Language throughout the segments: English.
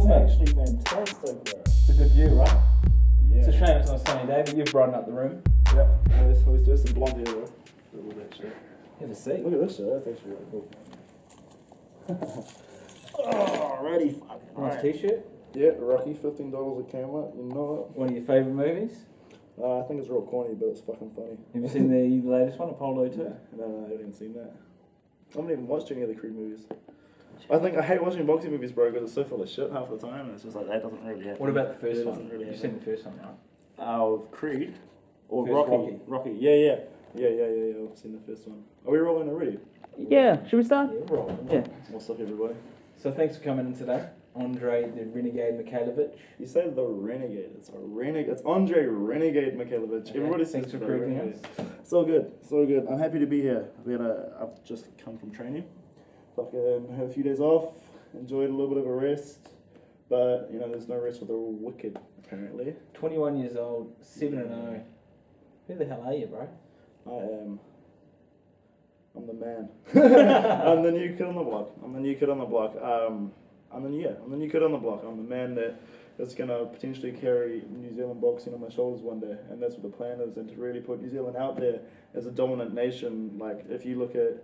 isn't it? Actually fantastic, bro. It's a good view, right? Yeah. It's a shame it's not a sunny day, but you've brightened up the room. Yep. Always do some blonde hair, bro. All that shit. Have a seat. Look at this shit. That's actually really cool. Alrighty, fucking Nice t-shirt. Yeah, Rocky, $15 a camera. You know One of your favourite movies? it. I think it's real corny, but it's fucking funny. Have you seen the latest one, Apollo 2? No, I haven't seen that. I haven't even watched any of the Creed movies. I hate watching boxing movies, bro, because it's so full of shit half the time, and it's just like, that doesn't really happen. What about the first It one? doesn't really You've happen. seen the first one, right? Of Creed? Or First Rocky? Rocky. Yeah. I've seen the first one. Are we rolling already? Yeah, should we start? Yeah, right. Yeah. What's up, everybody? So thanks for coming in today. Andrei the Renegade Mikhailovich. You say the Renegade. It's a Renegade. It's Andrei Renegade Mikhailovich. Okay, Everybody thanks says for the correcting Renegade. us. So good. So good. I'm happy to be here. I've just come from training. Fucking had a few days off. Enjoyed a little bit of a rest. But, there's no rest for the wicked, apparently. 21 years old, 7-0. Who the hell are you, bro? I'm the man. I'm the new kid on the block. I'm the new kid on the block. I'm the new kid on the block. I'm the man that is going to potentially carry New Zealand boxing on my shoulders one day. And that's what the plan is, and to really put New Zealand out there as a dominant nation. Like, if you look at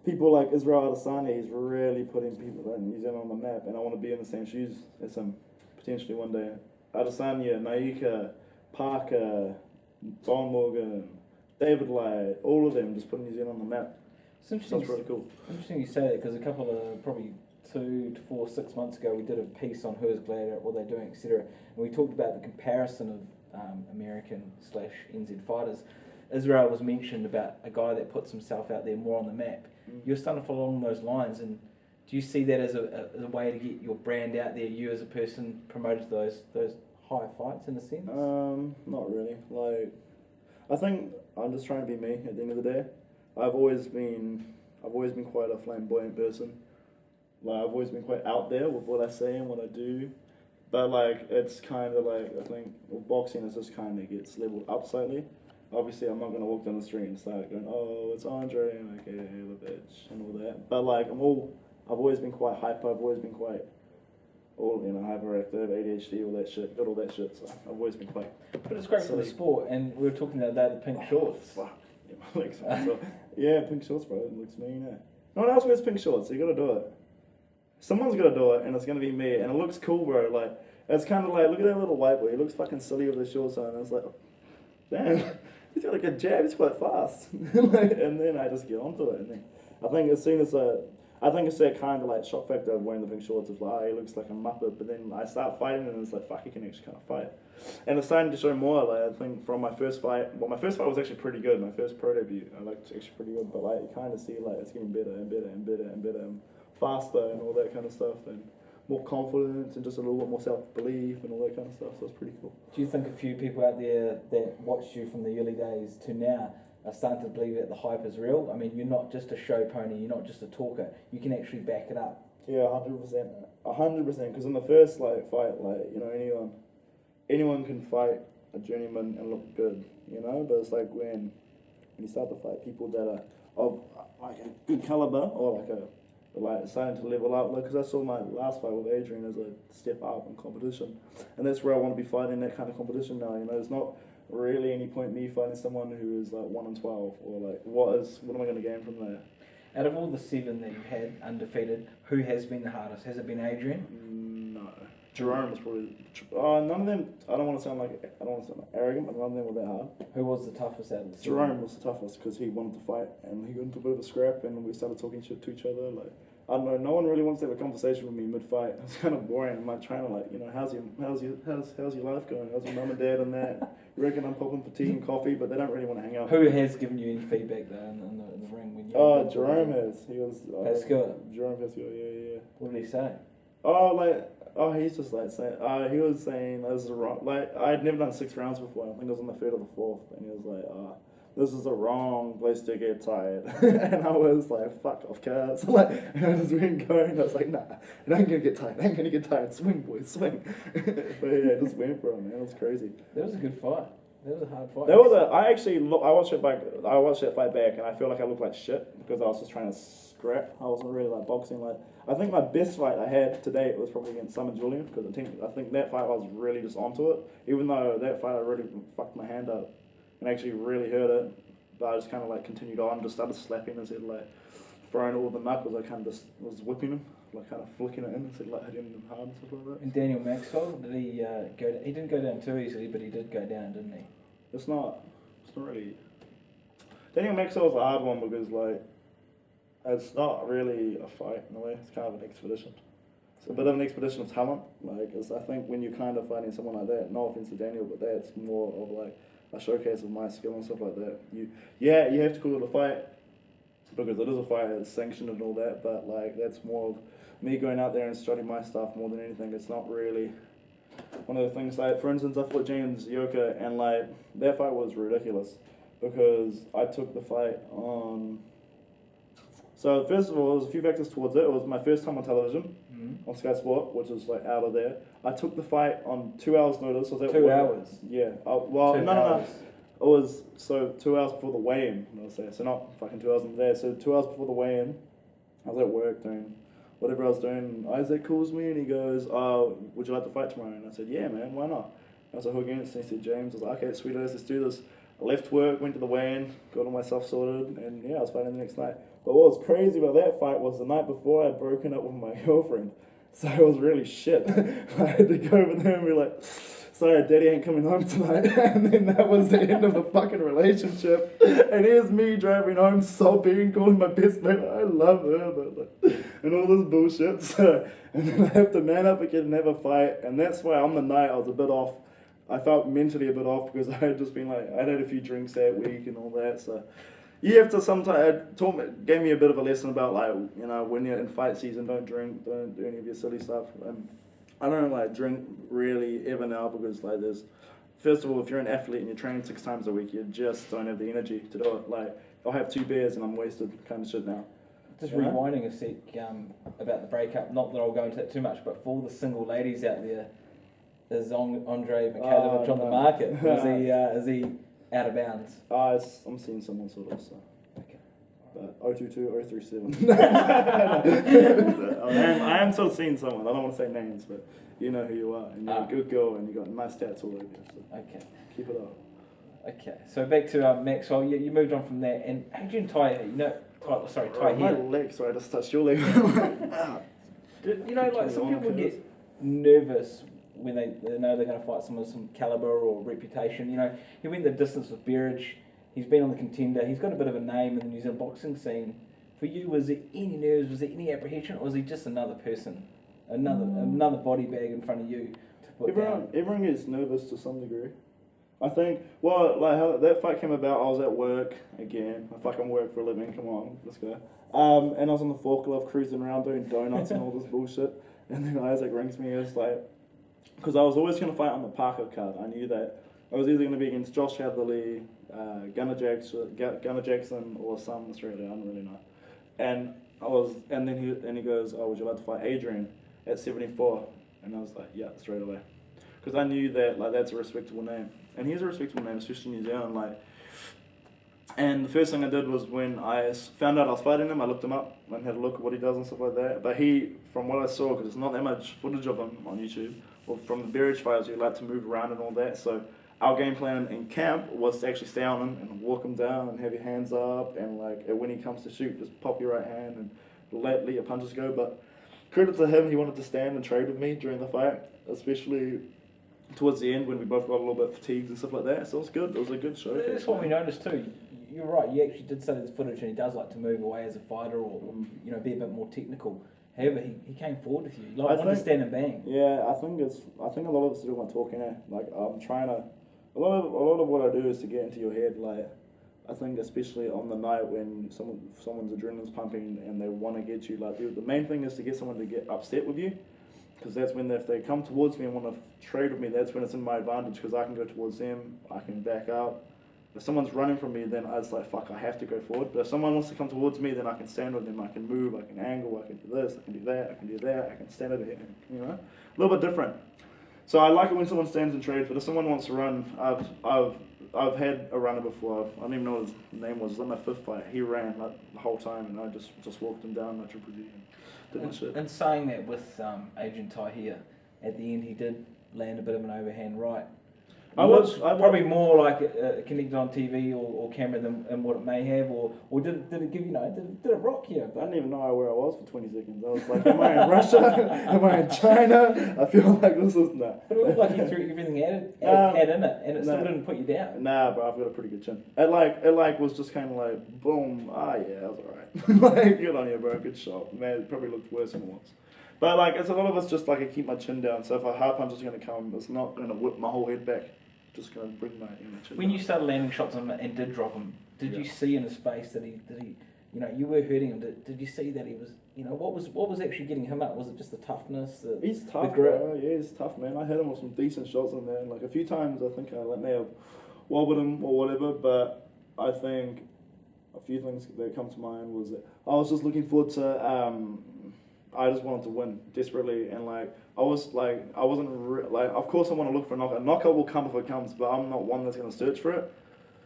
people like Israel Adesanya, he's really putting people like New Zealand on the map. And I want to be in the same shoes as him, potentially one day. Adesanya, Naika, Parker, Don Morgan, David Light, all of them just putting New Zealand on the map. It's interesting. Sounds really cool. Interesting you say that, because a couple of probably 2 to 4, 6 months ago, we did a piece on who is Gladiator, what they're doing, etc. And we talked about the comparison of American/NZ fighters. Israel was mentioned about a guy that puts himself out there more on the map. You're starting to follow along those lines, and do you see that as a way to get your brand out there? You as a person promoted those high fights in a sense. Not really. Like, I think I'm just trying to be me at the end of the day. I've always been quite a flamboyant person. Like, I've always been quite out there with what I say and what I do. But like, it's kind of like, I think with boxing, it just kind of gets leveled up slightly. Obviously, I'm not gonna walk down the street and start going, "Oh, it's Andre," and like, "Hey, the bitch," and all that. But like, I've always been quite hyper. I've always been quite, hyperactive, ADHD, all that shit. Got all that shit. So I've always been quite. But it's great for the sport, and we were talking the other day, the pink shorts. Fuck. Yeah, my legs. Yeah, pink shorts, bro. It looks mean. Yeah. No one else wears pink shorts, so you gotta do it. Someone's gotta do it, and it's gonna be me. And it looks cool, bro. Like, it's kind of like, look at that little white boy. He looks fucking silly with the shorts on. And it's like, damn, he's got like a jab. He's quite fast. And then I just get onto it. And then I think as soon as I think it's that kind of like shock factor of wearing the pink shorts. It's like, oh, he looks like a muppet. But then I start fighting, and it's like, fuck, he can actually kind of fight. And it's starting to show more. Like, I think from my first fight, my first fight was actually pretty good. My first pro debut, I liked actually pretty good. But like, you kind of see like it's getting better and better and better and better and faster and all that kind of stuff, and more confidence and just a little bit more self-belief and all that kind of stuff. So it's pretty cool. Do you think a few people out there that watched you from the early days to now are starting to believe that the hype is real? I mean, you're not just a show pony, you're not just a talker, you can actually back it up. Yeah, 100%. 100%, because in the first like fight, like, anyone can fight a journeyman and look good, but it's like when you start to fight people that are of like a good caliber or like starting to level up, because I saw my last fight with Adrian as a step up in competition, and that's where I want to be fighting that kind of competition now. There's not really any point me fighting someone who is like 1-12, or like what am I going to gain from that? Out of all the 7 that you've had undefeated, who has been the hardest? Has it been Adrian? No, Jerome was probably. None of them. I don't want to sound like arrogant, but none of them were that hard. Who was the toughest out of the 7? Jerome was the toughest because he wanted to fight, and he got into a bit of a scrap, and we started talking shit to each other. Like, I don't know, no one really wants to have a conversation with me mid-fight. It's kind of boring. I'm like trying to how's your life going? How's your mum and dad and that? You reckon I'm popping for tea and coffee, but they don't really want to hang out. Who has given you any feedback though in the ring when you? Jerome has. He was. Pascua. Jerome Pascua. Yeah. What did he say? He's just like saying. He was saying this is wrong. Like, I had never done 6 rounds before. I think I was on the 3rd or the 4th, and he was like, this is the wrong place to get tired. And I was like, fuck off, cuz. Like, and I just went going. I was like, nah, it ain't gonna get tired. It ain't gonna get tired. Swing, boys, swing. But yeah, just went for it, man. It was crazy. That was a good fight. That was a hard fight. I watched that fight back, and I feel like I looked like shit because I was just trying to scrap. I wasn't really like boxing. Like I think my best fight I had to date was probably against Simon Julian because I think that fight I was really just onto it. Even though that fight I really fucked my hand up and actually really hurt it, but I just kind of like continued on, just started slapping his head, like throwing all the knuckles. I kind of just was whipping him, like kind of flicking it in instead of like hitting him hard and stuff like that. And Daniel Maxwell, did he go? He didn't go down too easily, but he did go down, didn't he? It's not really. Daniel Maxwell's a hard one because like it's not really a fight in a way. It's kind of an expedition. It's a bit of an expedition of talent. Like I think when you're kind of fighting someone like that, no offense to Daniel, but that's more of like a showcase of my skill and stuff like that. You have to call it a fight because it is a fight, it's sanctioned and all that. But like that's more of me going out there and studying my stuff more than anything. It's not really one of the things. Like for instance, I fought James Yoka, and like that fight was ridiculous because I took the fight on. So first of all, there was a few factors towards it. It was my first time on television on Sky Sport, which was like out of there. I took the fight on 2 hours notice. Was that 2 hours? Yeah. Well, no. It was 2 hours before the weigh-in. I'll say so, not fucking 2 hours in the day. So 2 hours before the weigh-in, I was at work doing whatever I was doing. Isaac calls me and he goes, "Oh, would you like to fight tomorrow?" And I said, "Yeah, man, why not?" I was like, "Who against?" And he said, "James." I was like, "Okay, sweet, let's do this." I left work, went to the weigh-in, got all my stuff sorted, and yeah, I was fighting the next night. But what was crazy about that fight was the night before I had broken up with my girlfriend. So it was really shit. I had to go over there and be like, "Sorry, Daddy ain't coming home tonight." And then that was the end of the fucking relationship. And here's me driving home sobbing, calling my best mate, "I love her," but like, and all this bullshit. So, and then I have to man up again and have a fight. And that's why on the night I was a bit off. I felt mentally a bit off because I had just been like, I'd had a few drinks that week and all that. So you have to sometimes, gave me a bit of a lesson about like, you know, when you're in fight season, don't drink, don't do any of your silly stuff. I don't like drink really ever now because like first of all, if you're an athlete and you're training 6 times a week, you just don't have the energy to do it. Like I'll have 2 beers and I'm wasted kind of shit now. Just rewinding a sec about the breakup, not that I'll go into that too much, but for all the single ladies out there, is Andrei Mikhailovich on the market? Is he out of bounds? I'm seeing someone sort of, so. Okay. But 022, 037. I am sort of seeing someone. I don't want to say names, but you know who you are. And you're a good girl and you got nice tats all over you. So okay. Keep it up. Okay. So back to Maxwell. You moved on from there. And Adrian Taihia, Taihia. My leg, sorry, I just touched your leg. You know, like some people get nervous when they know they're going to fight someone with some caliber or reputation. You know, he went the distance with Berridge. He's been on the Contender. He's got a bit of a name in the New Zealand boxing scene. For you, was there any nerves? Was there any apprehension? Or was he just another person, another body bag in front of you to put down? Everyone gets nervous to some degree. I think, well, like how that fight came about, I was at work again. I fucking work for a living, come on, let's go. And I was on the forklift cruising around doing donuts and all this bullshit. And then Isaac rings me, it's like, because I was always going to fight on the Parker card. I knew that. I was either going to be against Josh Hadley, Gunnar Jackson, or some Australia, I don't really know. And then he goes, "Oh, would you like to fight Adrian at 74?" And I was like, "Yeah," straight away. Because I knew that like that's a respectable name. And he's a respectable name, especially in New Zealand. Like, and the first thing I did was when I found out I was fighting him, I looked him up and had a look at what he does and stuff like that. But from what I saw, because there's not that much footage of him on YouTube, or from the Berridge fighters who like to move around and all that. So our game plan in camp was to actually stay on him and walk him down and have your hands up and like when he comes to shoot, just pop your right hand and let your punches go. But credit to him, he wanted to stand and trade with me during the fight, especially towards the end when we both got a little bit fatigued and stuff like that. So it was good. It was a good show. That's what we noticed too. You're right. You actually did say there's footage, and he does like to move away as a fighter, or be a bit more technical. However, he came forward with you. He wanted to stand and bang. Yeah, I think a lot of it's to do with my talking. Like I'm trying to. A lot of what I do is to get into your head. Like I think especially on the night when someone's adrenaline's pumping and they want to get you. Like the main thing is to get someone to get upset with you. Because that's when if they come towards me and want to trade with me, that's when it's in my advantage because I can go towards them, I can back up. If someone's running from me, then I was like, fuck, I have to go forward. But if someone wants to come towards me, then I can stand with them, I can move, I can angle, I can do this, I can do that, I can do that, I can stand over here, you know? A little bit different. So I like it when someone stands and trades, but if someone wants to run, I've I've had a runner before. I don't even know what his name was. It was on my 5th fight. He ran like, the whole time, and I just walked him down. I triple G and did my shit. And saying that with Adrian Taihia, at the end he did land a bit of an overhand right. I probably more like connected on TV or camera than what it may have, or did it give did it rock you? I didn't even know where I was for 20 seconds. I was like, am I in Russia? Am I in China? I feel like this is nah. But it looked like you threw everything had in it, and it still didn't put you down. Nah, bro, I've got a pretty good chin. It was just kind of like boom. Yeah, that was alright. Like, good on you, bro. Good shot. Man, it probably looked worse than it was. But like, it's a lot of it's just like I keep my chin down. So if a hard punch is gonna come, it's not gonna whip my whole head back. Just going to bring my chin When down. you started landing shots on him and did drop him, did you see in his face that he you were hurting him? Did you see that he was, what was actually getting him up? Was it just the toughness? He's tough, the grip? bro. Yeah, he's tough, man. I hit him with some decent shots in there. Like a few times, I think I may have wobbled him or whatever. But I think a few things that come to mind was that I was just looking forward to. I just wanted to win desperately, and I wasn't of course I want to look for a knockout. A knockout will come if it comes, but I'm not one that's going to search for it.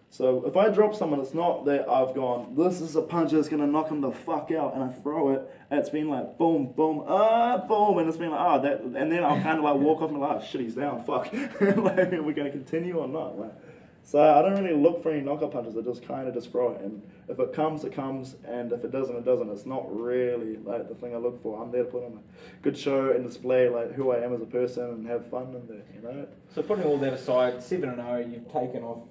So if I drop someone, it's not that I've gone, this is a punch that's going to knock him the fuck out, and I throw it. It's been like boom, boom, boom, and it's been like that, and then I'll kind of like walk off and like, shit, he's down, fuck. Like, are we going to continue or not? So I don't really look for any knockout punches. I just kind of just throw it, and if it comes, it comes, and if it doesn't, it doesn't. It's not really like the thing I look for. I'm there to put on a good show and display like who I am as a person and have fun in there, So putting all that aside, 7-0, you've taken off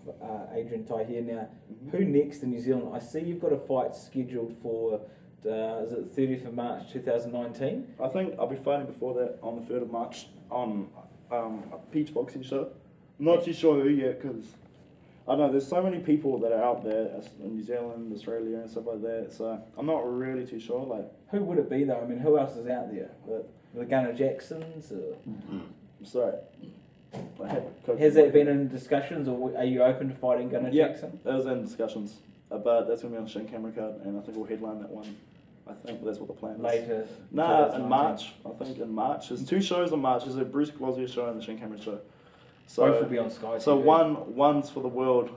Adrian Taihia now. Who next in New Zealand? I see you've got a fight scheduled for, is it 30th of March 2019? I think I'll be fighting before that on the 3rd of March on a Peach boxing show. I'm not too sure who yet because I don't know, there's so many people that are out there in New Zealand, Australia and stuff like that, so I'm not really too sure. Who would it be though? I mean, who else is out there? The Gunnar Jacksons? Sorry. Has that been in discussions, or are you open to fighting Gunnar Jackson? That was in discussions, but that's going to be on the Shane Camera card, and I think we'll headline that one. I think that's what the plan is. Later? In March. I think in March. There's 2 shows in March. There's a Bruce Glossier show and the Shane Camera show. So, both will be on Sky TV. So one's for the world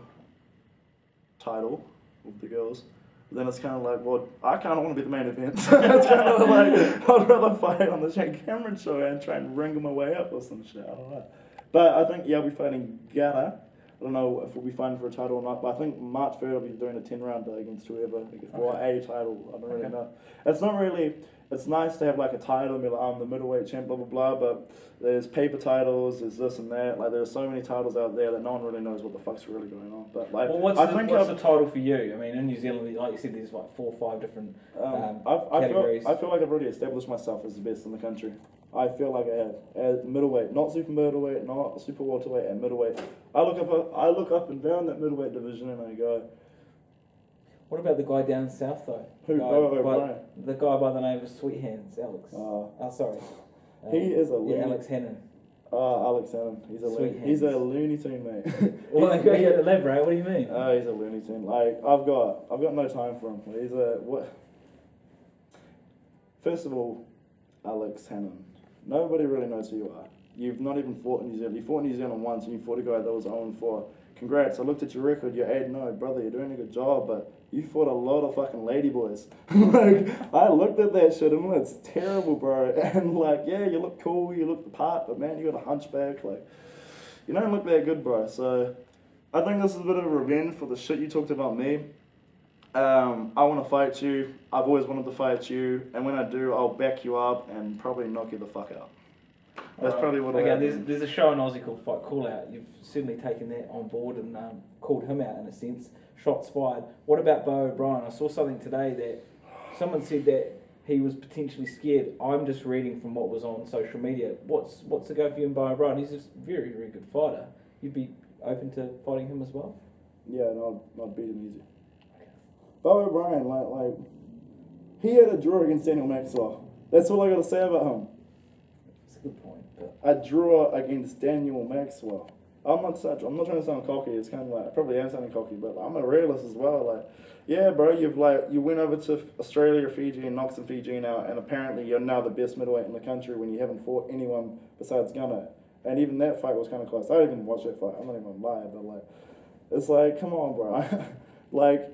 title with the girls. Then it's kind of like, well, I kind of want to be the main event. So it's kind of like, I'd rather fight on the Shane Cameron show and try and wrangle my way up or some shit. I don't know. But I think, we'll be fighting Gunnar. I don't know if we'll be fighting for a title or not, but I think March 3rd I'll be doing a 10-rounder against whoever for a title. I don't really know. It's not really. It's nice to have like a title and be like, I'm the middleweight champ, blah blah blah. But there's paper titles, there's this and that. Like there's so many titles out there that no one really knows what the fuck's really going on. But like, what's the title for you? I mean, in New Zealand, like you said, there's like 4 or 5 different categories. I feel like I've already established myself as the best in the country. I feel like I have at middleweight, not super middleweight, not super welterweight, and middleweight. I look up and down that middleweight division and I go. What about the guy down south though? Who? Beau O'Brian. The guy by the name of Sweet Hands, Alex. Sorry. He is a loony. Alex Hanan. Alex Hanan. He's a loony tune, mate. Well, elaborate. What do you mean? He's a loony tune. Like I've got no time for him. He's what? First of all, Alex Hanan. Nobody really knows who you are. You've not even fought in New Zealand. You fought in New Zealand once, and you fought a guy that was 0-4. Congrats, I looked at your record, you're 8-0, brother, you're doing a good job, but you fought a lot of fucking ladyboys. Like, I looked at that shit and it's terrible, bro. And like, yeah, you look cool, you look the part, but man, you got a hunchback, like, you don't look that good, bro. So, I think this is a bit of a revenge for the shit you talked about me. I want to fight you, I've always wanted to fight you, and when I do, I'll back you up and probably knock you the fuck out. That's probably what. Again, there's a show in Aussie called Fight Call Out. You've certainly taken that on board and called him out in a sense. Shots fired. What about Beau O'Brian? I saw something today that someone said that he was potentially scared. I'm just reading from what was on social media. What's the go for you and Beau O'Brian? He's a very, very good fighter. You'd be open to fighting him as well? Yeah, no, I'd beat him easy. Okay. Beau O'Brian, like he had a draw against Daniel Maxwell. That's all I got to say about him. That's a good point. I draw against Daniel Maxwell. I'm not trying to sound cocky. It's kind of like I probably am sounding cocky, but I'm a realist as well. Like, yeah, bro, you went over to Australia or Fiji and knocked some Fijian out, and apparently you're now the best middleweight in the country when you haven't fought anyone besides Gunnar. And even that fight was kind of close. I didn't even watch that fight. I'm not even gonna lie, but like, It's like, come on, bro. Like,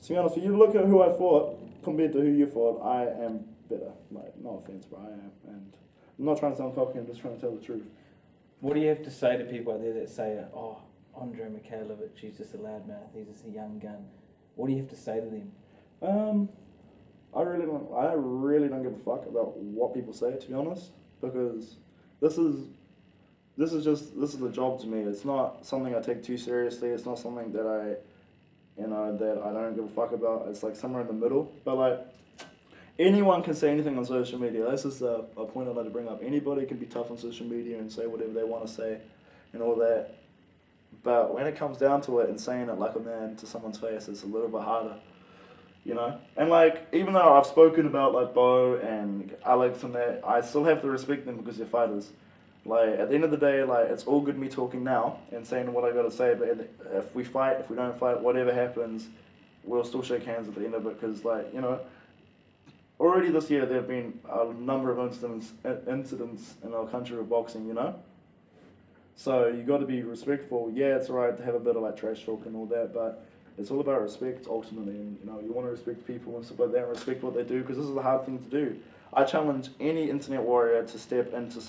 to be honest, if you look at who I fought compared to who you fought, I am better. Like, no offense, bro, I am. And I'm not trying to sound cocky, I'm just trying to tell the truth. What do you have to say to people out there that say, oh, Andrei Mikhailovich, he's just a loudmouth, he's just a young gun? What do you have to say to them? I really don't give a fuck about what people say, to be honest, because this is the job to me. It's not something I take too seriously. It's not something that I don't give a fuck about. It's like somewhere in the middle. But like, anyone can say anything on social media. This is a point I'd like to bring up. Anybody can be tough on social media and say whatever they want to say and all that. But when it comes down to it and saying it like a man to someone's face, it's a little bit harder, you know? And like, even though I've spoken about like Beau and Alex and that, I still have to respect them because they're fighters. Like, at the end of the day, like, it's all good me talking now and saying what I gotta say, but if we fight, if we don't fight, whatever happens, we'll still shake hands at the end of it, because, like, you know, already this year there have been a number of incidents in our country of boxing, you know? So you got to be respectful. Yeah, it's alright to have a bit of like trash talk and all that, but it's all about respect ultimately. And you know, you want to respect people and stuff like that, and respect what they do, because this is a hard thing to do. I challenge any internet warrior to step into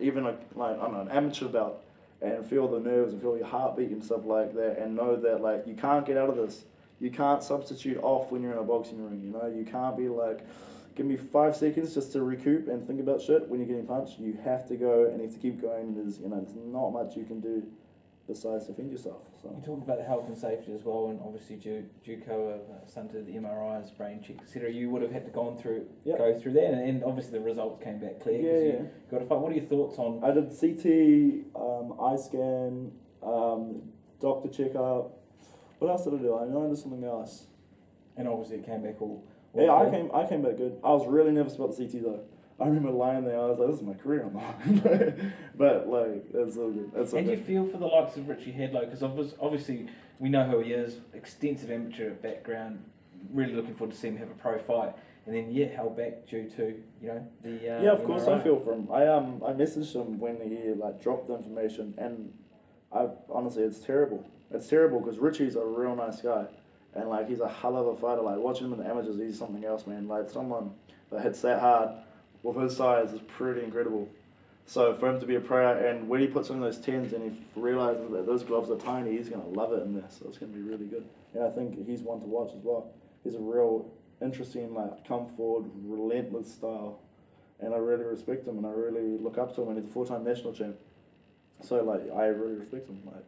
even I don't know, an amateur bout and feel the nerves and feel your heartbeat and stuff like that, and know that like you can't get out of this. You can't substitute off when you're in a boxing ring. You know, you can't be like, give me 5 seconds just to recoup and think about shit when you're getting punched. You have to go and you have to keep going. There's not much you can do besides defend yourself. So. You talked about health and safety as well, and obviously Juco stunted the MRIs, brain check, etc. You would have had to go through that, and obviously the results came back clear because you got to fight. What are your thoughts on? I did CT, eye scan, doctor checkup. What else did I do? I know I did something else. And obviously it came back all yeah, I came back good. I was really nervous about the CT though. I remember lying there, I was like, this is my career, I'm not. But like, it's all good. And you feel for the likes of Richie Hedlow, because obviously we know who he is, extensive amateur background, really looking forward to see him have a pro fight. And then held back due to, you know, the yeah, of course I feel for him. I messaged him when he like dropped the information, and honestly, it's terrible. It's terrible because Richie's a real nice guy, and like he's a hell of a fighter. Like watching him in the amateurs, he's something else, man. Like someone that hits that hard with his size is pretty incredible. So for him to be a pro, and when he puts on those 10s and he realizes that those gloves are tiny, he's gonna love it in there. So it's gonna be really good. And I think he's one to watch as well. He's a real interesting, like come forward, relentless style, and I really respect him and I really look up to him. And he's a 4-time national champ. So like I really respect him. Like.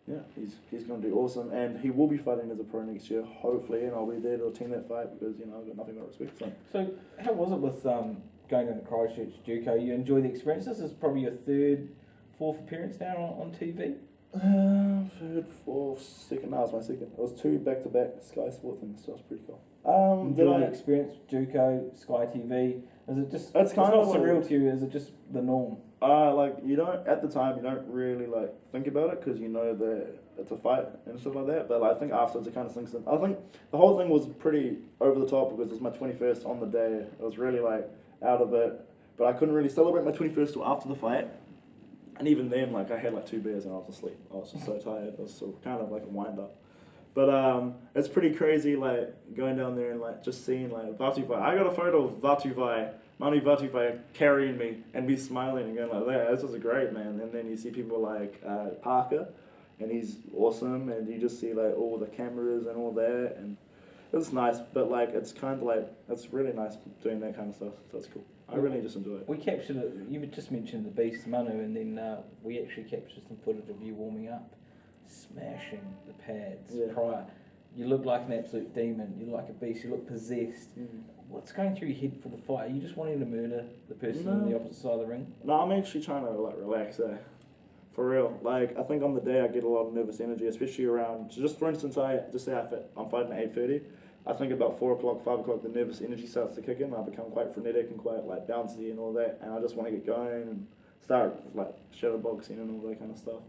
Yeah, he's going to do awesome, and he will be fighting as a pro next year, hopefully, and I'll be there to attend that fight because, you know, I've got nothing but respect for him. So, how was it with going down to Christchurch, Juco? You enjoy the experience? This is probably your 3rd, 4th appearance now on TV? 3rd, 4th, 2nd. No, it was my 2nd. It was 2 back-to-back Sky Sport things, so it was pretty cool. Enjoy the experience, Juco, Sky TV. Is it just? It's kind of surreal to you. Is it just the norm? Like you don't at the time you don't really like think about it because you know that it's a fight and stuff like that. But like, I think afterwards it kind of sinks in. I think the whole thing was pretty over the top because it was my 21st on the day. It was really like out of it, but I couldn't really celebrate my 21st till after the fight. And even then, like I had like 2 beers and I was asleep. I was just so tired. It was so kind of like a wind up. But it's pretty crazy, like going down there and like just seeing like Vatuvai. I got a photo of Manu Vatuvai carrying me and me smiling and going like that. This was great, man. And then you see people like Parker, and he's awesome. And you just see like all the cameras and all that, and it's nice. But like it's kind of like it's really nice doing that kind of stuff. So it's cool. I really just enjoy it. We captured it. You just mentioned the beast Manu, and then we actually captured some footage of you warming up, smashing the pads prior. You look like an absolute demon. You look like a beast. You look possessed. What's going through your head for the fight? Are you just wanting to murder the person on the opposite side of the ring? No, I'm actually trying to like relax there. For real. Like I think on the day I get a lot of nervous energy, especially around. So just for instance, I'm fighting at 8:30. I think about 4 o'clock, 5 o'clock, the nervous energy starts to kick in. I become quite frenetic and quite like bouncy and all that, and I just want to get going and start like shadow boxing and all that kind of stuff.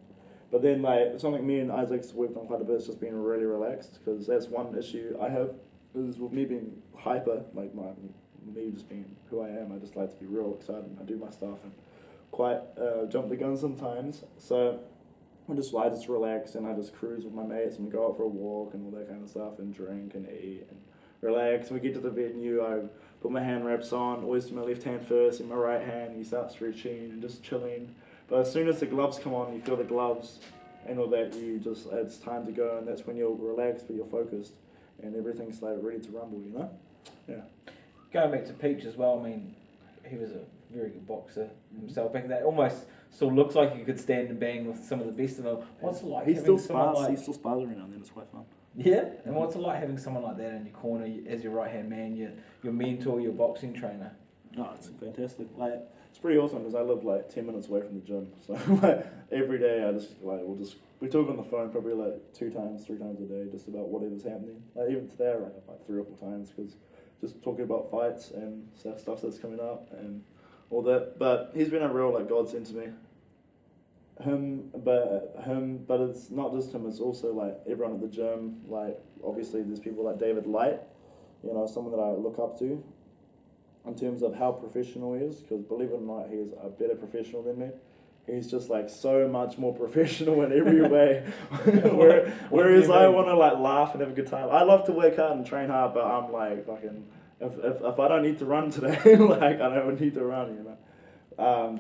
But then, like, something me and Isaac's worked on quite a bit is just being really relaxed, because that's one issue I have, is with me being hyper, like, me just being who I am. I just like to be real excited. I do my stuff and quite jump the gun sometimes. So I just relax and I just cruise with my mates and we go out for a walk and all that kind of stuff and drink and eat and relax. We get to the venue, I put my hand wraps on, always do my left hand first and my right hand, you start stretching and just chilling. But as soon as the gloves come on, you feel the gloves and all that, it's time to go, and that's when you're relaxed but you're focused and everything's like ready to rumble, you know? Yeah. Going back to Peach as well, I mean, he was a very good boxer himself back then. Almost sort of looks like he could stand and bang with some of the best of them. What's it like? He still spars every now and then. It's quite fun. Yeah, and what's it like having someone like that in your corner as your right hand man, your mentor, your boxing trainer? No, it's fantastic. Like, it's pretty awesome because I live like 10 minutes away from the gym, so like every day we talk on the phone probably like 3 times a day just about whatever's happening. Like even today I rang up like 3 or 4 times because just talking about fights and stuff that's coming up and all that. But he's been a real like godsend to me. But it's not just him. It's also like everyone at the gym. Like obviously there's people like David Light, you know, someone that I look up to in terms of how professional he is. Because believe it or not, he is a better professional than me. He's just like so much more professional in every way. Whereas I want to like laugh and have a good time. I love to work hard and train hard, but I'm like fucking. If I don't need to run today, like I don't need to run, you know.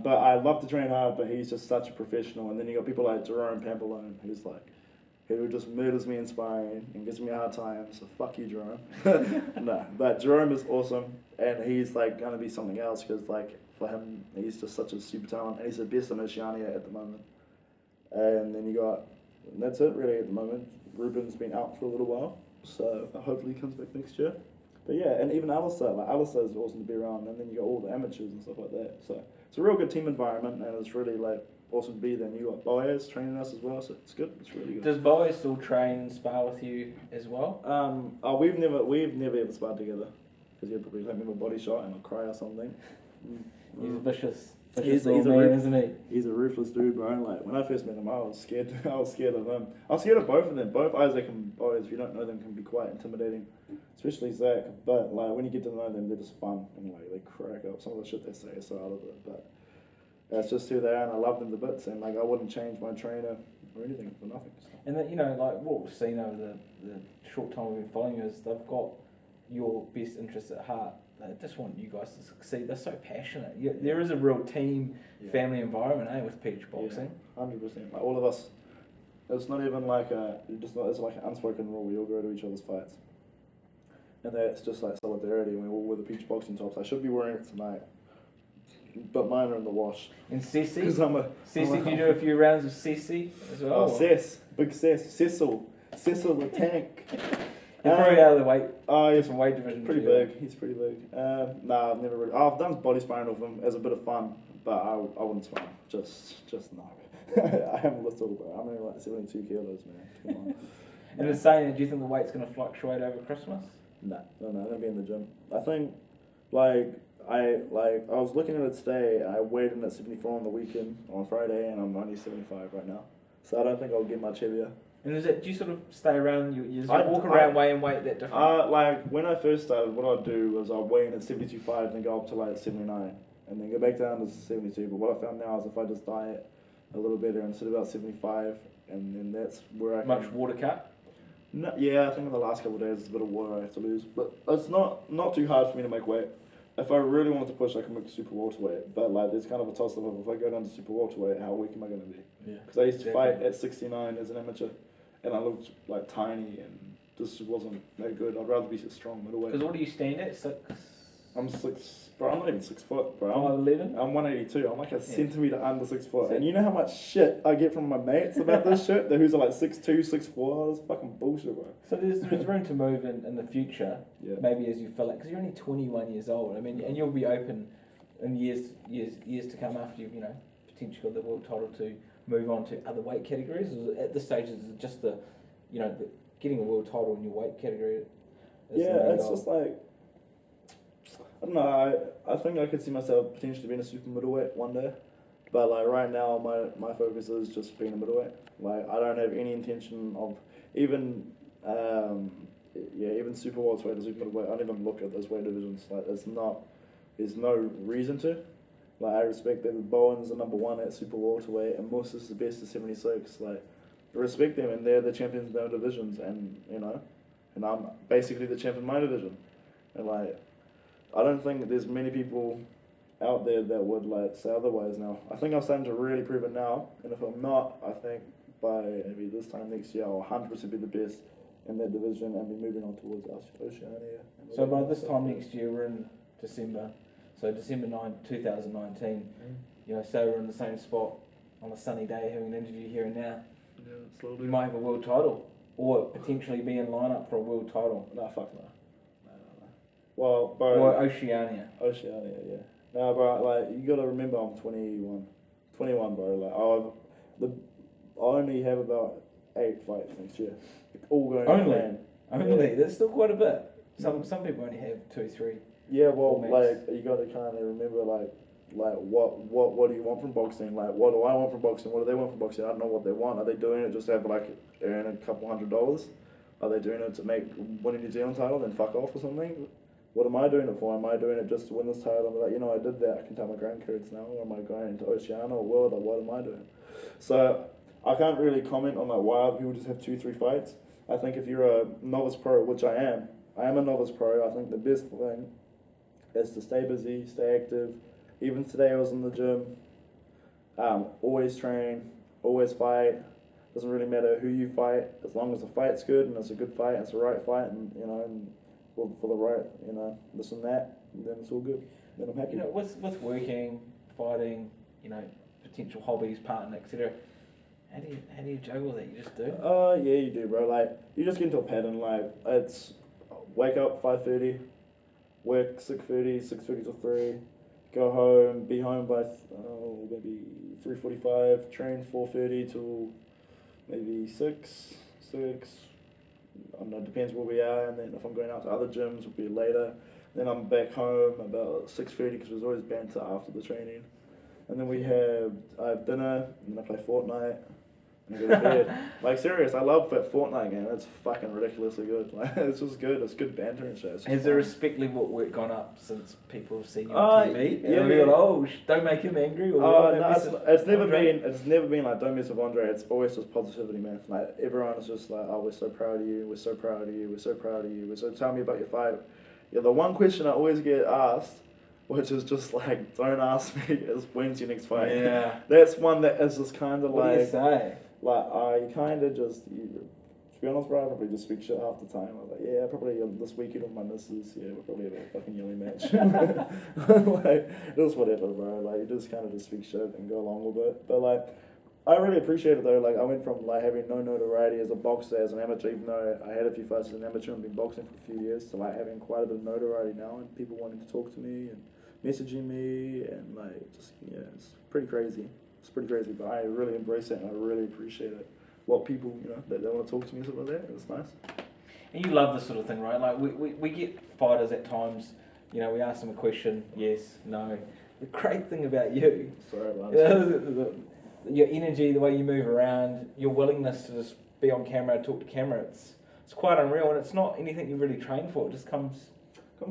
But I love to train hard, but he's just such a professional. And then you got people like Jerome Pascua, who's like, who just murders me in sparring and gives me a hard time. So fuck you, Jerome. No, but Jerome is awesome, and he's like gonna be something else because like for him, he's just such a super talent, and he's the best in Oceania at the moment. And then you got, and that's it really at the moment. Ruben's been out for a little while, so hopefully he comes back next year. But yeah, and even Alistair is awesome to be around, and then you got all the amateurs and stuff like that. So it's a real good team environment, and it's really like awesome to be there. And you got Boaz training us as well, so it's good. It's really good. Does Boaz still train and spar with you as well? We've never ever sparred together because he'd probably let me have a body shot and I'll cry or something. He's vicious. He's little man, isn't he? He's a ruthless dude, bro. Like when I first met him, I was scared. I was scared of him. I was scared of both of them. Both Isaac and Boaz, if you don't know them, can be quite intimidating, especially Zach. But like when you get to know them, they're just fun and like they crack up. Some of the shit they say is so out of it, but that's just who they are, and I love them to bits. And like I wouldn't change my trainer or anything for nothing. So. And that, you know, like what we've seen over the short time we've been following you is they've got your best interests at heart. They just want you guys to succeed. They're so passionate. There is a real team, family environment, with Peach Boxing. 100%. Like all of us, it's not even like it's like an unspoken rule. We all go to each other's fights, and that's just like solidarity. We all wear the Peach Boxing tops. I should be wearing it tonight, but mine are in the wash. And Ceci? Because Ceci, do you do a few rounds of Ceci as well? Oh, Cess, big Cess, Cecil the tank. He's probably out of the weight. Oh, he's different weight division. Pretty big. He's pretty big. Nah, I've never really. I've done body sparring with him as a bit of fun, but I wouldn't spar him. Just no. I haven't listed it, bro. I'm only like 72 kilos, man. Come on. And in saying that, do you think the weight's going to fluctuate over Christmas? No, I'm gonna be in the gym. I think, I was looking at it today. I weighed in at 74 on the weekend on Friday, and I'm only 75 right now. So I don't think I'll get much heavier. And do you sort of stay around? You walk around weighing weight that different? Like when I first started, what I'd do was I'd weigh in at 72.5, then go up to like 79, and then go back down to 72. But what I found now is if I just diet a little better and sit about 75, and then that's where I can... Much water cut? No, yeah, I think in the last couple of days it's a bit of water I have to lose, but it's not too hard for me to make weight. If I really wanted to push, I can make super welterweight, but like there's kind of a toss-up of if I go down to super welterweight, how weak am I going to be? Yeah. Because I used to fight at 69 as an amateur, and I looked like tiny and just wasn't that good. I'd rather be a strong middleweight. Because what do you stand at? 6? I'm 6, bro. I'm not even 6 foot, bro. 5'11"? I'm 182. I'm like a centimetre under 6 foot. And you know how much shit I get from my mates about this shit? Who's like 6'2", 6'4". That's fucking bullshit, bro. So there's room to move in the future, maybe as you feel it, because you're only 21 years old. I mean, and you'll be open in years to come after you've, potentially got the world title to move on to other weight categories. At this stage, is it just the getting a world title in your weight category? It's just like, I don't know, I think I could see myself potentially being a super middleweight one day, but like right now my focus is just being a middleweight. Like I don't have any intention of even super welterweight or super middleweight. I don't even look at those weight divisions. Like there's no reason to, Like, I respect that Bowen's the number 1 at super welterweight, and Musa's the best at 76. Like, I respect them, and they're the champions in their divisions, and and I'm basically the champion in my division. And like, I don't think there's many people out there that would like say otherwise now. I think I'm starting to really prove it now, and if I'm not, I think by maybe this time next year I'll 100% be the best in that division and be moving on towards Oceania. So by this time next year, we're in December. So December 9, 2019. Say we're in the same spot on a sunny day having an interview here and now. Yeah, slowly. You might have a world title, or potentially be in lineup for a world title. Nah, fuck no. No. Well, bro. Or Oceania. Oceania, yeah. No, bro. Like, you gotta remember, I'm 21. 21, bro. Like, I only have about 8 fights next year. All going to plan. Only. Yeah. That's still quite a bit. Some people only have 2, 3. Yeah, well, like, you gotta kind of remember, like what do you want from boxing? Like, what do I want from boxing? What do they want from boxing? I don't know what they want. Are they doing it just to have like earn a couple $100? Are they doing it to win a New Zealand title, then fuck off or something? What am I doing it for? Am I doing it just to win this title? I'm like, I did that. I can tell my grandkids now. Or am I going into Oceania or World? Or what am I doing? So I can't really comment on like why other people just have 2, 3 fights. I think if you're a novice pro, which I am a novice pro. I think the best thing is to stay busy, stay active. Even today I was in the gym, always train, always fight. Doesn't really matter who you fight, as long as the fight's good and it's a good fight and it's the right fight and for the right, this and that, and then it's all good. Then I'm happy. With working, fighting, potential hobbies, partner, etc. How do you juggle that? You just do? Yeah, you do, bro. Like, you just get into a pattern. Like, it's wake up 5:30, work 6:30, 6:30 to 3. Go home, be home by maybe 3:45, train 4:30 till maybe 6. I don't know, depends where we are, and then if I'm going out to other gyms, it'll be later. Then I'm back home about 6:30 because there's always banter after the training. And then I have dinner, and then I play Fortnite, and I go to bed. Like, serious, I love that Fortnite game. It's fucking ridiculously good. Like, it's just good. It's good banter and shit. Has the respect level at work gone up since people have seen you on TV? Yeah. Don't make him angry. Or no, it's never been like, don't mess with Andre. It's always just positivity, man. Like, everyone is just like, we're so proud of you. We're so proud of you. We're so proud of you. Tell me about your fight. Yeah, the one question I always get asked, which is just like, don't ask me, is when's your next fight? Yeah. That's one that is just kind of like. What do you say? Like, I kind of just, to be honest, bro, I probably just speak shit half the time. I was like, yeah, probably this weekend with my missus, we'll probably have a fucking yelling match. Like, just whatever, bro. Like, you just kind of just speak shit and go along with it. But, like, I really appreciate it, though. Like, I went from, like, having no notoriety as a boxer, as an amateur, even though I had a few fights as an amateur and been boxing for a few years, to, like, having quite a bit of notoriety now and people wanting to talk to me and messaging me and, like, just, it's pretty crazy. It's pretty crazy, but I really embrace it and I really appreciate it. What people, that they want to talk to me and stuff like that, it's nice. And you love this sort of thing, right? Like, we get fighters at times, we ask them a question, yes, no. The great thing about you, your energy, the way you move around, your willingness to just be on camera, talk to camera, it's quite unreal, and it's not anything you really train for. It just comes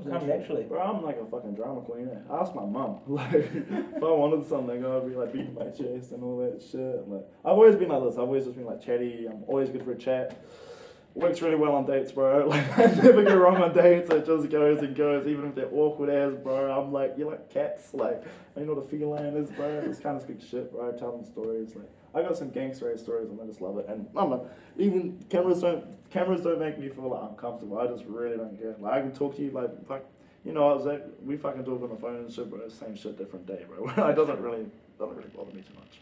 naturally. Bro, I'm like a fucking drama queen. Ask my mum. Like, if I wanted something, I'd be like beating my chest and all that shit. And, like, I've always been like this. I've always just been like chatty. I'm always good for a chat. Works really well on dates, bro. Like, I never get wrong on dates. It just goes and goes, even if they're awkward as, bro. I'm like, you're like cats. Like, you know what a feline is, bro? I just kind of speak shit, bro. Tell them stories. Like, I got some gangster stories and I just love it. And I don't know, even cameras don't make me feel like uncomfortable. I just really don't care. Like, I can talk to you like, fuck, we fucking talk on the phone and shit, bro. Same shit, different day, bro. It doesn't really bother me too much.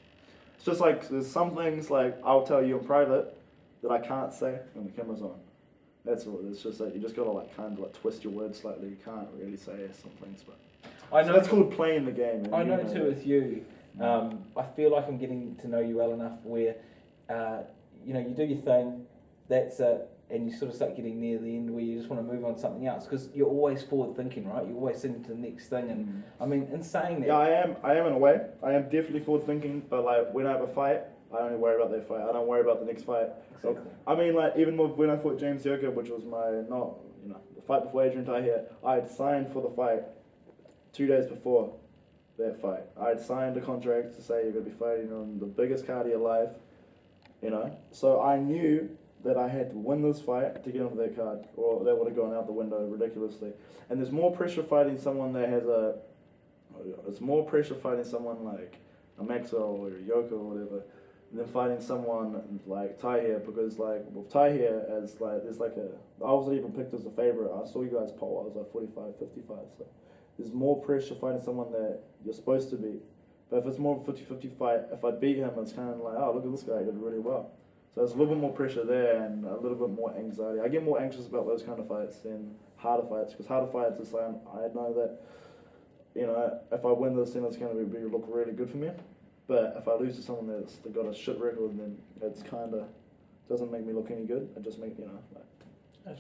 It's just like, there's some things like I'll tell you in private that I can't say when the camera's on. That's all. It's just that you just gotta like kind of like twist your words slightly. You can't really say some things, but I know so that's called playing the game. I know too with you. I feel like I'm getting to know you well enough where, you do your thing, that's it, and you sort of start getting near the end where you just want to move on to something else because you're always forward thinking, right? You're always thinking to the next thing, and I mean, in saying that, yeah, I am in a way. I am definitely forward thinking, but like when I have a fight, I only worry about that fight. I don't worry about the next fight. Exactly. I mean, like even when I fought James Yoka, which was the fight before Adrian Taihia, I had signed for the fight 2 days before. that fight. I'd signed a contract to say you're going to be fighting on the biggest card of your life, you know. So I knew that I had to win this fight to get onto that card, or that would have gone out the window ridiculously. And there's more pressure fighting someone that has a... It's more pressure fighting someone like a Maxwell or a Yoko or whatever than fighting someone like Taihia, because like with Taihia, as like there's like a... I wasn't even picked as a favourite. I saw you guys poll, I was like 45, 55, so... There's more pressure fighting someone that you're supposed to beat. But if it's more of a 50-50 fight, if I beat him, it's kind of like, oh, look at this guy, he did really well. So there's a little bit more pressure there and a little bit more anxiety. I get more anxious about those kind of fights than harder fights, because harder fights, it's like, I know that, you know, if I win this, then it's going to look really good for me. But if I lose to someone that's got a shit record, then it's kind of doesn't make me look any good. It just makes, you know, like,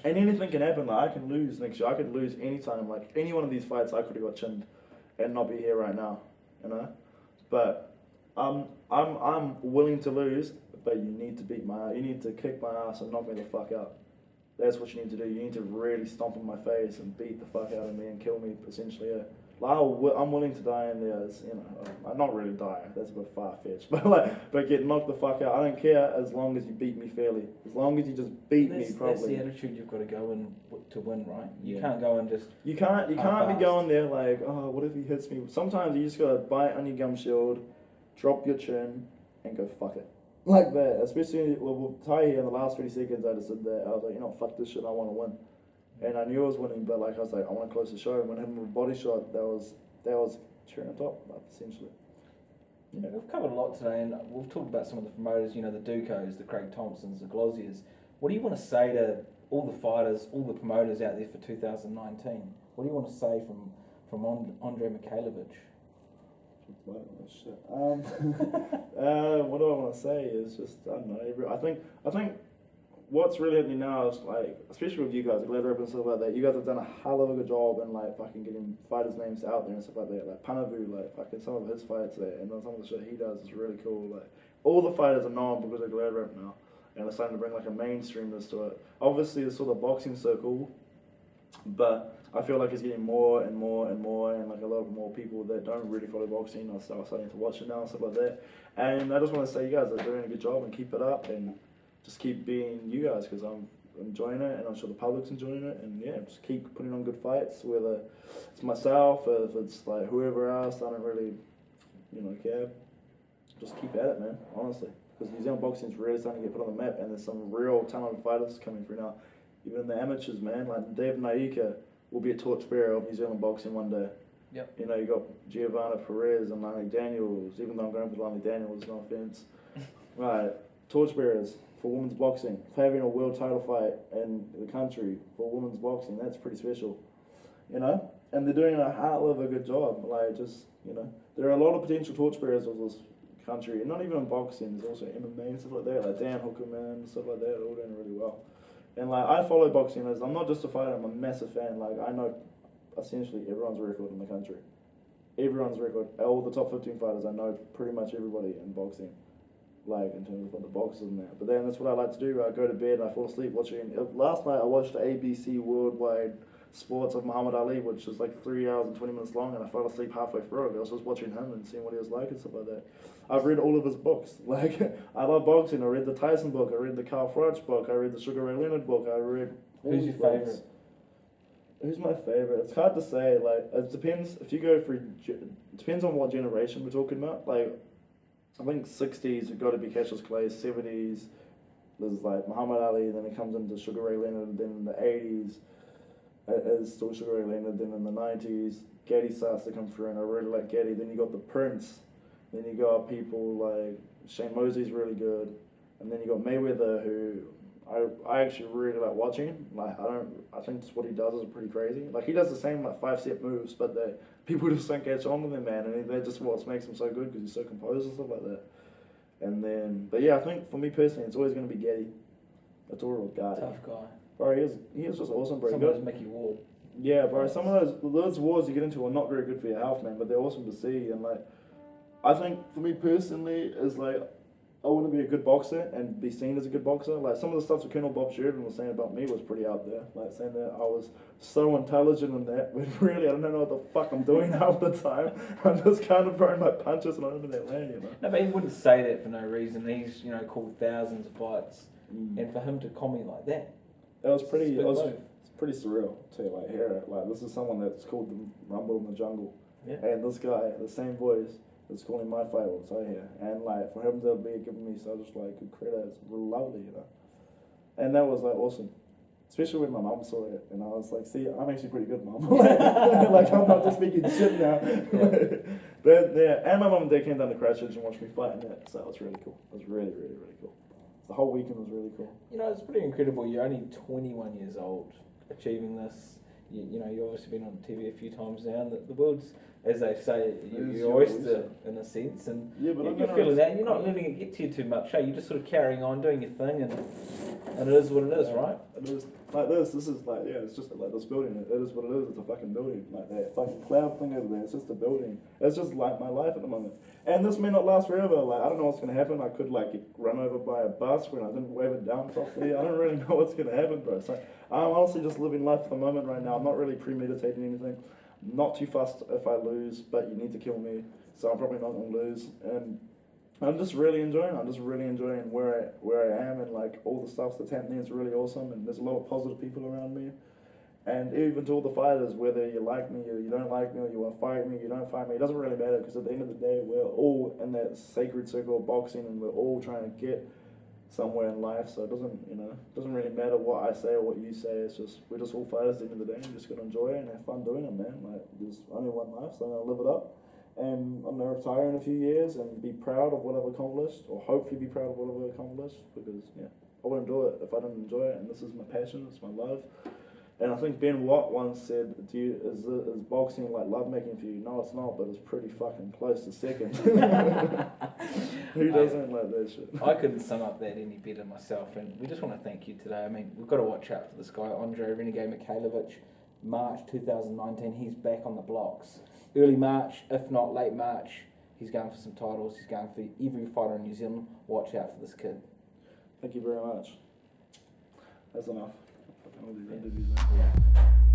and anything can happen. Like, I can lose next year. I could lose anytime. Like, any one of these fights, I could have got chinned and not be here right now, you know. But I'm willing to lose. But you need to beat my. You need to kick my ass and knock me the fuck out. That's what you need to do. You need to really stomp in my face and beat the fuck out of me and kill me, essentially. Yeah. Like, I'm willing to die in there, as, you know, not really die, that's a bit far-fetched, but get knocked the fuck out. I don't care as long as you beat me fairly. As long as you just beat me properly. That's the attitude you've got to go in to win, right? You can't go and just... You can't be going there like, oh, what if he hits me? Sometimes you just got to bite on your gum shield, drop your chin, and go fuck it. Like that. Especially with Taihia in the last 30 seconds, I just did that. I was like, you know, fuck this shit, I want to win. And I knew I was winning, but like I was like, I want to close the show. And when I hit him with a body shot, that was cherry on top, like, essentially. Yeah. We've covered a lot today, and we've talked about some of the promoters, you know, the Ducos, the Craig Thompsons, the Glossiers. What do you want to say to all the fighters, all the promoters out there for 2019? What do you want to say from Andrei Mikhailovich? Oh, shit. What do I want to say is just, I don't know. I think what's really happening now is, like, especially with you guys, Gladrap and stuff like that, you guys have done a hell of a good job in, like, fucking getting fighters' names out there and stuff like that. Like, Panavu, like, fucking some of his fights there, and then some of the shit he does is really cool. Like, all the fighters are known because of Gladrap now, and they're starting to bring, like, a mainstreamness to it. Obviously, there's sort of boxing circle, but I feel like it's getting more and more and more, and, like, a lot more people that don't really follow boxing are starting to watch it now and stuff like that. And I just want to say you guys are doing a good job, and keep it up, and just keep being you guys, because I'm enjoying it, and I'm sure the public's enjoying it, and yeah, just keep putting on good fights, whether it's myself or if it's like whoever else. I don't really, you know, care. Just keep at it, man, honestly, because New Zealand boxing is really starting to get put on the map, and there's some real talented fighters coming through now. Even in the amateurs, man, like Dave Naika will be a torchbearer of New Zealand boxing one day. Yep. You know, you got Giovanna Perez and Lonnie Daniels, even though I'm going for Lonnie Daniels, no offense. Right, torchbearers for women's boxing, for having a world title fight in the country for women's boxing, that's pretty special, you know. And they're doing a hell of a good job. Like, just, you know, there are a lot of potential torchbearers of this country, and not even in boxing. There's also MMA and stuff like that, like Dan Hookerman and stuff like that. They're all doing really well. And like, I follow boxing as I'm not just a fighter. I'm a massive fan. Like, I know essentially everyone's record in the country. Everyone's record. All the top 15 fighters, I know pretty much everybody in boxing. Like, in terms of what the boxes and that. But then that's what I like to do. I go to bed and I fall asleep watching. Last night I watched the ABC Worldwide Sports of Muhammad Ali, which is like 3 hours and 20 minutes long, and I fell asleep halfway through it. I was just watching him and seeing what he was like and stuff like that. I've read all of his books. Like, I love boxing. I read the Tyson book. I read the Carl Froch book. I read the Sugar Ray Leonard book. I read. Who's your favourite? Who's my favourite? It's hard to say. Like, it depends. If you go through, it depends on what generation we're talking about. Like, I think 60s have got to be Cassius Clay. 70s, there's like Muhammad Ali. Then it comes into Sugar Ray Leonard. Then in the 80s, it is still Sugar Ray Leonard. Then in the 90s, Gaddy starts to come through, and I really like Gaddy. Then you got the Prince. Then you got people like Shane Mosley's really good, and then you got Mayweather, who I actually really like watching. Like, I think just what he does is pretty crazy. Like, he does the same like 5-step moves, but people just don't catch on with him, man. And that's just what makes him so good, because he's so composed and stuff like that. And then, but yeah, I think for me personally, it's always going to be Gaddy. That's all Gaddy. Tough guy. Bro, he is just awesome, bro. Some of those Mickey Ward. Yeah, bro. Some of those wars you get into are not very good for your health, man. But they're awesome to see. And like, I think for me personally, is like, I want to be a good boxer and be seen as a good boxer. Like some of the stuff that Colonel Bob Sheridan was saying about me was pretty out there. Like saying that I was so intelligent in that, but really I don't know what the fuck I'm doing half the time. I'm just kind of throwing my punches and I'm in that lane, you know. No, but he wouldn't say that for no reason. He's, you know, called thousands of fights, and for him to comment like that, it was pretty. it's Pretty surreal to like hear it. Like this is someone that's called the Rumble in the Jungle, and this guy, the same voice, is calling my fight on Taihia, and like for him to be giving me such like good credit, it's lovely, you know. And that was like awesome, especially when my mum saw it, and I was like, see, I'm actually pretty good, mum. Like I'm not just speaking shit now. But yeah, and my mum and dad came down to Christchurch and watched me fight in that, so it was really cool. It was really, really, really cool. The whole weekend was really cool. You know, it's pretty incredible. You're only 21 years old, achieving this. You know, you've obviously been on TV a few times now, and the world's, as they say, you're oyster in a sense, and yeah, but you're feeling that. You're not letting it get to you too much. Hey, you're just sort of carrying on, doing your thing, and it is what it is, right? It is like this. This is like it's just like this building. It is what it is. It's a fucking building. Like that fucking cloud thing over there. It's just a building. It's just like my life at the moment. And this may not last forever. Like I don't know what's gonna happen. I could like get run over by a bus when I didn't wave it down properly. I don't really know what's gonna happen, bro. So I'm honestly just living life for the moment right now. I'm not really premeditating anything. I'm not too fussed if I lose, but you need to kill me. So I'm probably not gonna lose. And I'm just really enjoying. I'm just really enjoying where I am, and like all the stuff that's happening is really awesome. And there's a lot of positive people around me. And even to all the fighters, whether you like me or you don't like me, or you want to fight me, you don't fight me, it doesn't really matter, because at the end of the day, we're all in that sacred circle of boxing, and we're all trying to get somewhere in life. So it doesn't really matter what I say or what you say. It's just we're just all fighters at the end of the day. And just gotta enjoy it and have fun doing it, man. Like there's only one life, so I'm gonna live it up. And I'm gonna retire in a few years and be proud of what I've accomplished, or hopefully be proud of what I've accomplished, because I wouldn't do it if I didn't enjoy it. And this is my passion. It's my love. And I think Ben Watt once said, is boxing like lovemaking for you? No, it's not, but it's pretty fucking close to second. Who doesn't like that shit? I couldn't sum up that any better myself, and we just want to thank you today. I mean, we've got to watch out for this guy, Andrei Renegade Mikhailovich. March 2019, he's back on the blocks. Early March, if not late March, he's going for some titles. He's going for every fighter in New Zealand. Watch out for this kid. Thank you very much. That's enough. All these interviews.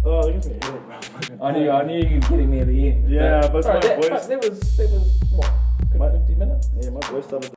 Oh, it gives me a headache, bro. I knew you were getting near the end. Yeah, but that was what, 50 minutes? Yeah, my voice started.